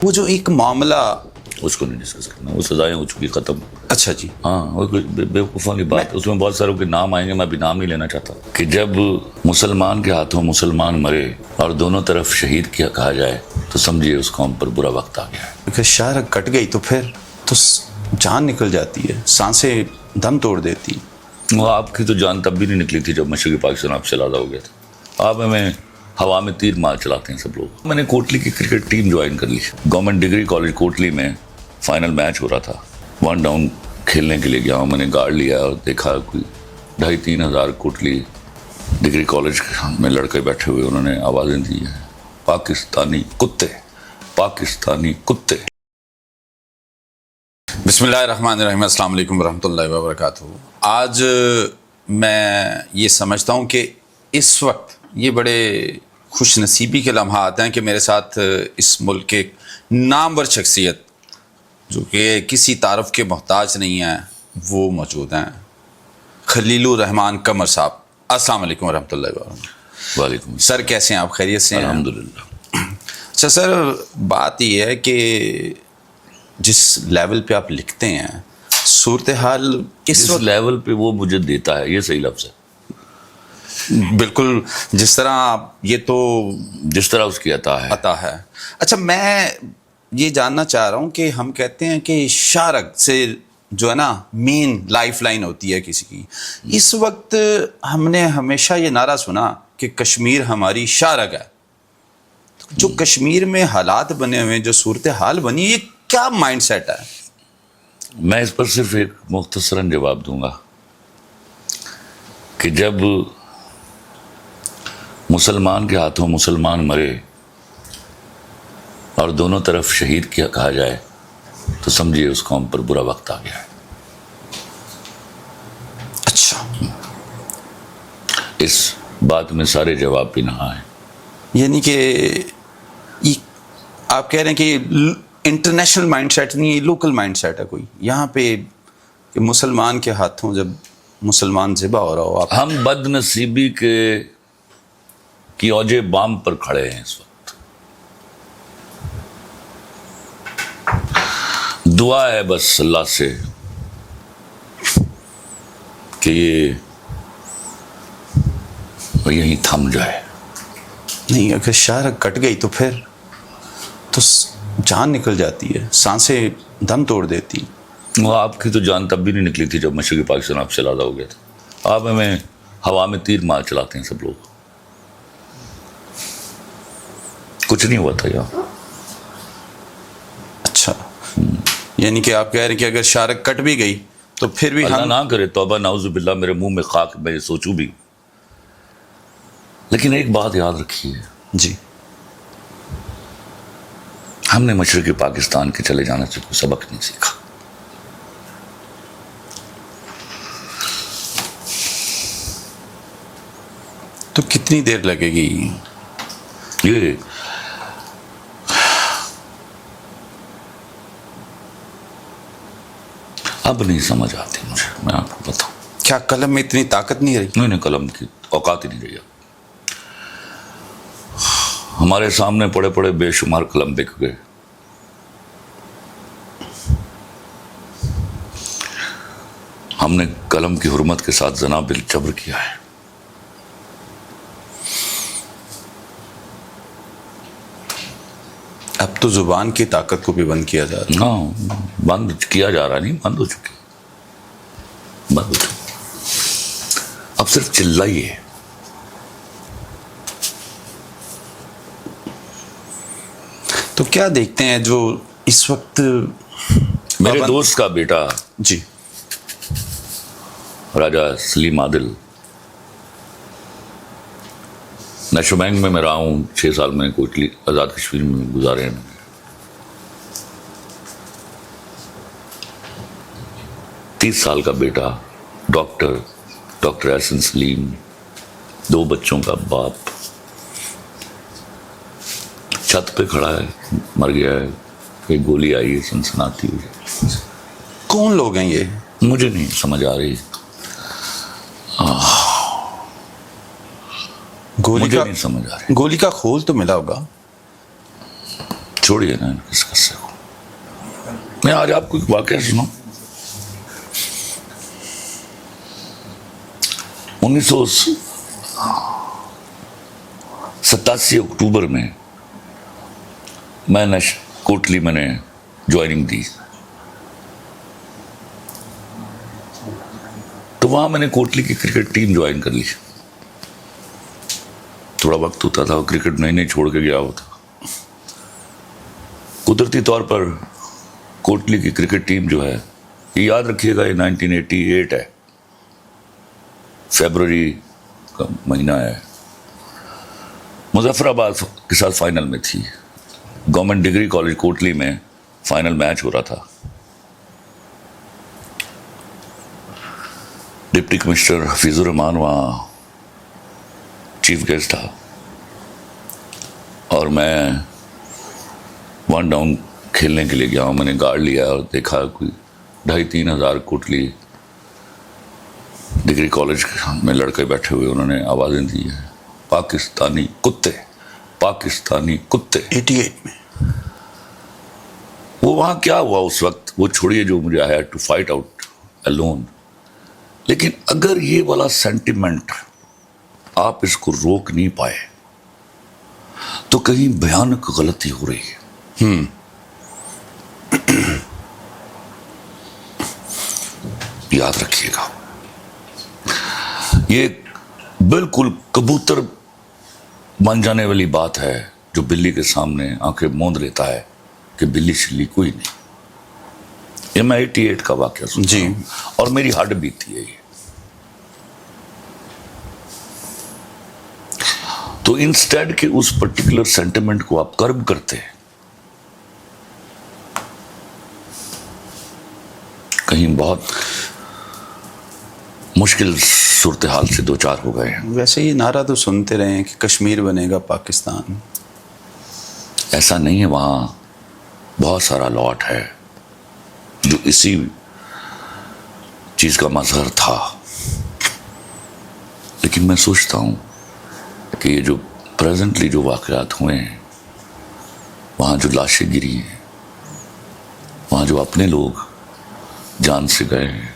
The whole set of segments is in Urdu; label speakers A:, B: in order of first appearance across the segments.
A: وہ جو ایک معاملہ
B: اس کو نہیں ڈسکس کرنا، وہ سزائیں ہو چکی ختم.
A: اچھا جی
B: ہاں وہ کوئی بیوقوفوں کی بات، اس میں بہت ساروں کے نام آئیں گے، میں ابھی نام نہیں لینا چاہتا. کہ جب مسلمان کے ہاتھوں مسلمان مرے اور دونوں طرف شہید کیا کہا جائے تو سمجھیے اس قوم پر برا وقت آ گیا ہے.
A: اگر شاہ کٹ گئی تو پھر تو جان نکل جاتی ہے، سانسیں دم توڑ دیتی.
B: وہ آپ کی تو جان تب بھی نہیں نکلی تھی جب مشرقی پاکستان آپ سے علیحدہ ہو گیا تھا. آپ ہمیں ہوا میں تیر مار چلاتے ہیں سب لوگ. میں نے کوٹلی کی کرکٹ ٹیم جوائن کر لی. گورنمنٹ ڈگری کالج کوٹلی میں فائنل میچ ہو رہا تھا. 1 ڈاؤن کھیلنے کے لیے گیا ہوں. میں نے گارڈ لیا اور دیکھا کوئی 2,500-3 ہزار کوٹلی ڈگری کالج میں لڑکے بیٹھے ہوئے. انہوں نے آوازیں دی ہیں، پاکستانی کتے، پاکستانی کتے.
A: بسم اللہ الرحمن الرحیم. السلام علیکم ورحمۃ اللہ وبرکاتہ. آج میں یہ سمجھتا ہوں کہ اس وقت یہ بڑے خوش نصیبی کے لمحات ہیں کہ میرے ساتھ اس ملک کے نامور شخصیت جو کہ کسی تعارف کے محتاج نہیں ہیں وہ موجود ہیں. خلیل الرحمان قمر صاحب، السلام علیکم ورحمۃ اللہ وبرکاتہ.
B: وعلیکم السلام.
A: سر کیسے ہیں آپ؟ خیریت سے ہیں؟
B: الحمدللہ.
A: اچھا سر، بات یہ ہے کہ جس لیول پہ آپ لکھتے ہیں صورتحال
B: اس لیول پہ وہ مجھے دیتا ہے، یہ صحیح لفظ ہے.
A: بالکل جس طرح یہ تو
B: جس طرح اس کی عطا ہے.
A: عطا ہے. اچھا میں یہ جاننا چاہ رہا ہوں کہ ہم کہتے ہیں کہ شارک سے جو ہے نا مین لائف لائن ہوتی ہے کسی کی. اس وقت ہم نے ہمیشہ یہ نعرہ سنا کہ کشمیر ہماری شارک ہے. جو کشمیر میں حالات بنے ہوئے، جو صورتحال بنی، یہ کیا مائنڈ سیٹ ہے؟
B: میں اس پر صرف ایک مختصراً جواب دوں گا کہ جب مسلمان کے ہاتھوں مسلمان مرے اور دونوں طرف شہید کیا کہا جائے تو سمجھیے اس قوم پر برا وقت آ گیا ہے.
A: اچھا،
B: اس بات میں سارے جواب بھی نہ آئے.
A: یعنی کہ آپ کہہ رہے ہیں کہ انٹرنیشنل مائنڈ سیٹ نہیں، یہ لوکل مائنڈ سیٹ ہے کوئی یہاں پہ کہ مسلمان کے ہاتھوں جب مسلمان ذبح ہو رہا ہو. آپ
B: ہم بد نصیبی کی اوج بام پر کھڑے ہیں اس وقت. دعا ہے بس اللہ سے کہ یہ یہیں تھم جائے.
A: نہیں، اگر شارک کٹ گئی تو پھر تو جان نکل جاتی ہے، سانسیں دم توڑ دیتی.
B: وہ آپ کی تو جان تب بھی نہیں نکلی تھی جب مشرقی پاکستان آپ سے علیحدہ ہو گیا تھا. آپ ہمیں ہوا میں تیر مار چلاتے ہیں سب لوگ. کچھ نہیں ہوا تھا یہاں.
A: اچھا، یعنی کہ آپ کہہ رہے ہیں کہ اگر شارک کٹ بھی گئی تو پھر بھی
B: اللہ نہ کرے، توبہ نعوذ باللہ، میرے منہ میں خاک، میں یہ سوچوں بھی. لیکن ایک بات یاد رکھیے،
A: جی،
B: ہم نے مشرقی پاکستان کے چلے جانے سے کوئی سبق نہیں سیکھا.
A: تو کتنی دیر لگے گی؟
B: یہ اب نہیں سمجھ آتی مجھے، میں آپ کو بتاؤں.
A: کیا قلم میں اتنی طاقت نہیں رہی؟
B: نہیں، قلم کی اوقات ہی نہیں رہی. ہمارے سامنے پڑے پڑے بے شمار قلم بک گئے. ہم نے قلم کی حرمت کے ساتھ زنا بالجبر کیا ہے.
A: اب تو زبان کی طاقت کو بھی بند کیا جا رہا ہے.
B: ہاں، بند کیا جا رہا نہیں، بند ہو چکی، بند ہو چکی. اب صرف چلائیے.
A: تو کیا دیکھتے ہیں جو اس وقت
B: میرے دوست کا بیٹا
A: جی
B: راجہ سلیم عادل، نیشنل بینک میں رہا ہوں 6 سال میں، کوٹلی آزاد کشمیر میں گزارے ہیں. 30 سال کا بیٹا، ڈاکٹر احسن سلیم، 2 بچوں کا باپ، چھت پہ کھڑا ہے، مر گیا ہے. ایک گولی آئی ہے سنسناتی ہوئی.
A: کون لوگ ہیں یہ؟
B: مجھے نہیں سمجھ آ رہی. مجھے نہیں سمجھ آ رہی.
A: گولی کا کھول تو ملا ہوگا؟
B: چھوڑیے نا اس قصے کو. میں آج آپ کو ایک واقعہ سناؤں. 1987 اکتوبر میں نے کوٹلی میں نے جوائننگ دی. تو وہاں میں نے کوٹلی کی کرکٹ ٹیم جوائن کر لی. تھوڑا وقت ہوتا تھا, کرکٹ نہیں چھوڑ کے گیا ہوتا. قدرتی طور پر کوٹلی کی کرکٹ ٹیم جو ہے, یہ یاد رکھیے گا, یہ 1988 ہے, فیبروری کا مہینہ ہے. مظفر آباد کے ساتھ فائنل میں تھی. گورنمنٹ ڈگری کالج کوٹلی میں فائنل میچ ہو رہا تھا. ڈپٹی کمشنر حفیظ الرحمان وہاں چیف گیسٹ تھا, اور میں 1 ڈاؤن کھیلنے کے لیے گیا ہوں. میں نے گارڈ لیا اور دیکھا کوئی 2,500-3 ہزار کوٹلی ڈگری کالج میں لڑکے بیٹھے ہوئے. انہوں نے آوازیں دی ہیں, پاکستانی کتے, پاکستانی کتے.
A: 88 میں
B: وہ وہاں کیا ہوا اس وقت وہ چھوڑیے, جو مجھے آیا ٹو فائٹ آؤٹ الون. لیکن اگر یہ والا سینٹیمنٹ آپ اس کو روک نہیں پائے تو کہیں بھیانک غلطی ہو رہی ہے. یاد رکھیے گا, یہ بالکل کبوتر بن جانے والی بات ہے جو بلی کے سامنے آنکھیں موند لیتا ہے کہ بلی شلی کوئی نہیں. یہ میں 88 کا واقعہ سنتا
A: جی,
B: ہوں اور میری ہڈ بیتی ہے یہ. تو انسٹیڈ کہ اس پرٹیکولر سینٹیمنٹ کو آپ کرب کرتے ہیں, کہیں بہت مشکل صورتحال سے دوچار ہو گئے ہیں.
A: ویسے یہ نعرہ تو سنتے رہے ہیں کہ کشمیر بنے گا پاکستان.
B: ایسا نہیں ہے, وہاں بہت سارا لاٹ ہے جو اسی چیز کا مظہر تھا. لیکن میں سوچتا ہوں کہ یہ جو پریزنٹلی جو واقعات ہوئے ہیں, وہاں جو لاشیں گری ہیں, وہاں جو اپنے لوگ جان سے گئے ہیں,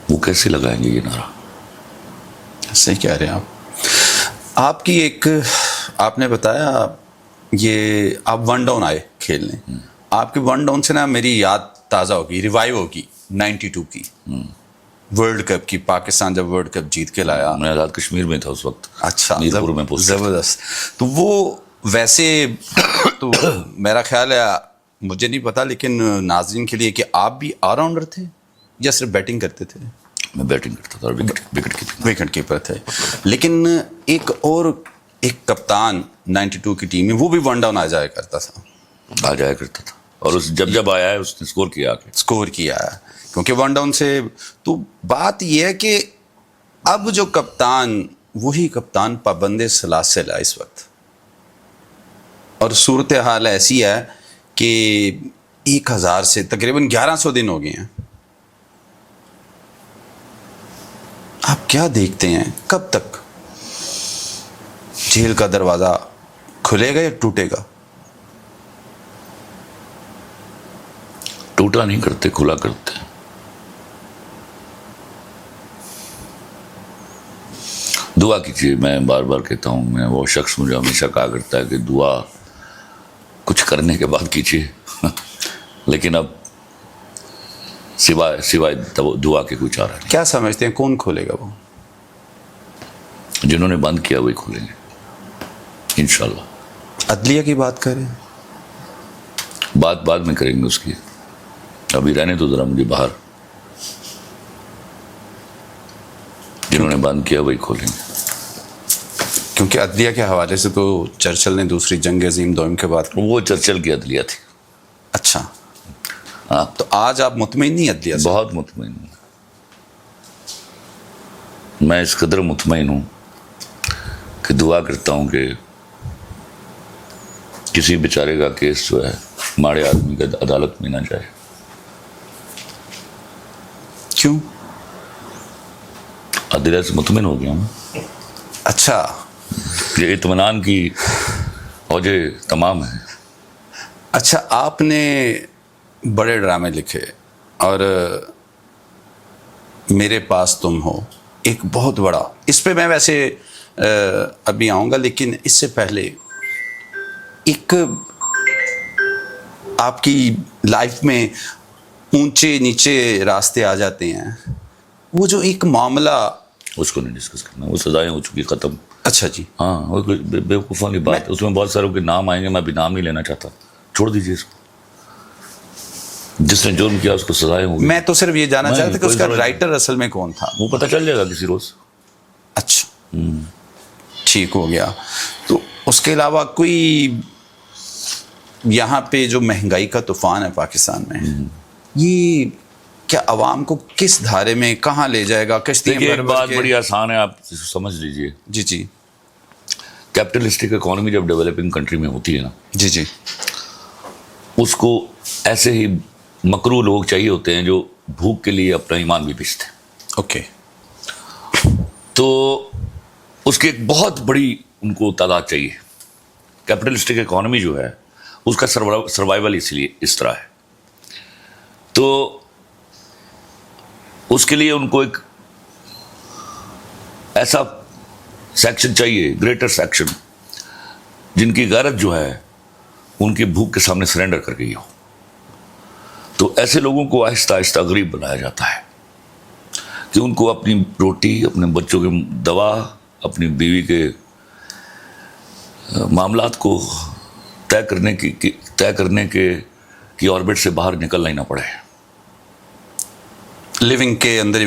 B: وہ کیسے لگائیں گے یہ نعرہ؟
A: صحیح کہہ رہے ہیں آپ. آپ کی ایک, آپ نے بتایا یہ آپ 1 ڈاؤن آئے کھیلنے. آپ کے 1 ڈاؤن سے نا میری یاد تازہ ہوگی, ریوائیو ہوگی 92 کی ورلڈ کپ کی. پاکستان جب ورلڈ کپ جیت کے لایا,
B: میں آزاد کشمیر میں تھا اس وقت.
A: اچھا,
B: میرپور میں
A: زبردست. تو وہ ویسے تو میرا خیال ہے, مجھے نہیں پتا لیکن ناظرین کے لیے, کہ آپ بھی آل راؤنڈر تھے یا صرف بیٹنگ کرتے تھے؟
B: میں بیٹنگ کرتا تھا اور
A: وکٹ کیپر تھے. لیکن ایک کپتان 92 کی ٹیم میں, وہ بھی 1 ڈاؤن آ جایا کرتا تھا.
B: اور جب آیا ہے اس نے اسکور کیا ہے,
A: کیونکہ 1 ڈاؤن سے. تو بات یہ ہے کہ اب جو کپتان, وہی کپتان پابند سلاسل ہے اس وقت, اور صورتحال ایسی ہے کہ 1000 سے تقریباً 1100 دن ہو گئے ہیں. آپ کیا دیکھتے ہیں, کب تک جیل کا دروازہ کھلے گا یا ٹوٹے گا؟
B: ٹوٹا نہیں کرتے, کھلا کرتے. دعا کیجیے, میں بار بار کہتا ہوں, میں وہ شخص مجھے ہمیشہ کہا کرتا ہے کہ دعا کچھ کرنے کے بعد کیجیے. لیکن اب سوائے دعا کے کوئی چارہ نہیں.
A: کیا سمجھتے ہیں کون کھولے گا؟ وہ
B: جنہوں نے بند کیا وہی کھولیں گے انشاءاللہ.
A: عدلیہ کی بات کریں,
B: بعد میں کریں گے اس کی. ابھی رہنے تو ذرا مجھے باہر. جنہوں نے بند کیا وہی کھولیں گے.
A: کیونکہ عدلیہ کے حوالے سے تو چرچل نے دوسری جنگ عظیم دوم کے بعد,
B: وہ چرچل کی عدلیہ تھی.
A: اچھا,
B: ہاں,
A: تو آج آپ مطمئن نہیں عدلیہ سے؟
B: بہت مطمئن ہوں. میں اس قدر مطمئن ہوں کہ دعا کرتا ہوں کہ کسی بیچارے کا کیس جو ہے ماڑے آدمی کا عدالت میں نہ جائے.
A: کیوں؟
B: عدلیہ سے مطمئن ہو گیا ہوں.
A: اچھا,
B: یہ اطمینان کی وجہ تمام ہے.
A: اچھا، آپ نے بڑے ڈرامے لکھے اور میرے پاس تم ہو ایک بہت بڑا، اس پہ میں ویسے ابھی آؤں گا، لیکن اس سے پہلے ایک آپ کی لائف میں اونچے نیچے راستے آ جاتے ہیں، وہ جو ایک معاملہ،
B: اس کو نہیں ڈسکس کرنا، وہ سزائیں ہو چکی، ختم.
A: اچھا جی،
B: ہاں وہ کوئی بیوقوفوں کی بات ہے، اس میں بہت ساروں کے نام آئیں گے، میں ابھی نام نہیں لینا چاہتا، چھوڑ دیجیے اس کو. جس نے جرم کیا اس کو سزائیں ہوں گی.
A: میں تو صرف یہ جاننا چاہتا تھا کہ اس کا
B: کوئی
A: رائٹر اصل میں کون تھا.
B: وہ پتہ چل جائے گا کسی روز.
A: اچھا، ٹھیک ہو گیا. تو اس کے علاوہ کوئی یہاں پہ جو مہنگائی کا طوفان ہے پاکستان میں، یہ کیا عوام کو کس دھارے میں کہاں لے جائے گا؟ کشتیاں
B: دیکھیے، ایک
A: بھر بھر
B: بات
A: کے-
B: بڑی آسان ہے، آپ اس کو سمجھ لیجیے.
A: جی جی
B: کیپٹلسٹک اکانومی جب ڈیولپنگ کنٹری میں ہوتی ہے نا،
A: جی جی
B: اس کو ایسے ہی مکرو لوگ چاہیے ہوتے ہیں جو بھوک کے لیے اپنا ایمان بھی بیچتے ہیں.
A: اوکے.
B: تو اس کی ایک بہت بڑی ان کو تعداد چاہیے. کیپٹلسٹک اکانومی جو ہے اس کا سروائیول اس لیے اس طرح ہے. تو اس کے لیے ان کو ایک ایسا سیکشن چاہیے، گریٹر سیکشن، جن کی غیرت جو ہے ان کی بھوک کے سامنے سرنڈر کر گئی ہو. تو ایسے لوگوں کو آہستہ آہستہ غریب بنایا جاتا ہے کہ ان کو اپنی روٹی، اپنے بچوں کی دوا، اپنی بیوی کے معاملات کو طے کرنے کی آربٹ سے باہر نکلنا ہی نہ پڑے.
A: لیونگ کے اندر ہی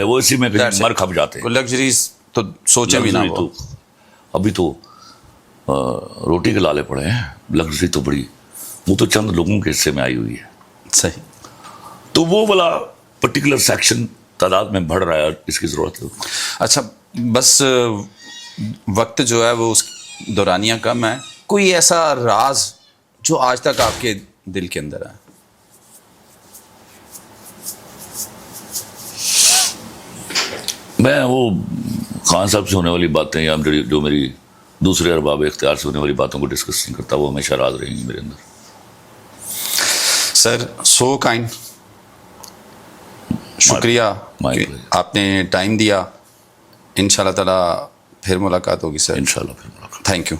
B: وہ اسی میں مر کھپ جاتے ہیں.
A: لگژریز تو سوچے بھی نہ.
B: تو ابھی تو روٹی کے لالے پڑے ہیں، لگژری تو بڑی، وہ تو چند لوگوں کے حصے میں آئی ہوئی ہے.
A: صحیح.
B: تو وہ والا پرٹیکولر سیکشن تعداد میں بڑھ رہا ہے، اس کی ضرورت ہے.
A: اچھا، بس وقت جو ہے وہ اس دورانیہ کم ہے. کوئی ایسا راز جو آج تک آپ کے دل کے اندر ہے؟
B: میں وہ خان صاحب سے ہونے والی باتیں یا جو میری دوسرے ارباب اختیار سے ہونے والی باتوں کو ڈسکس نہیں کرتا، وہ ہمیشہ راز رہیں گی میرے اندر.
A: سر، سو کائنڈ، شکریہ کہ آپ نے ٹائم دیا. ان شاء اللہ تعالیٰ پھر ملاقات ہوگی سر.
B: انشاءاللہ پھر ملاقات.
A: Thank you.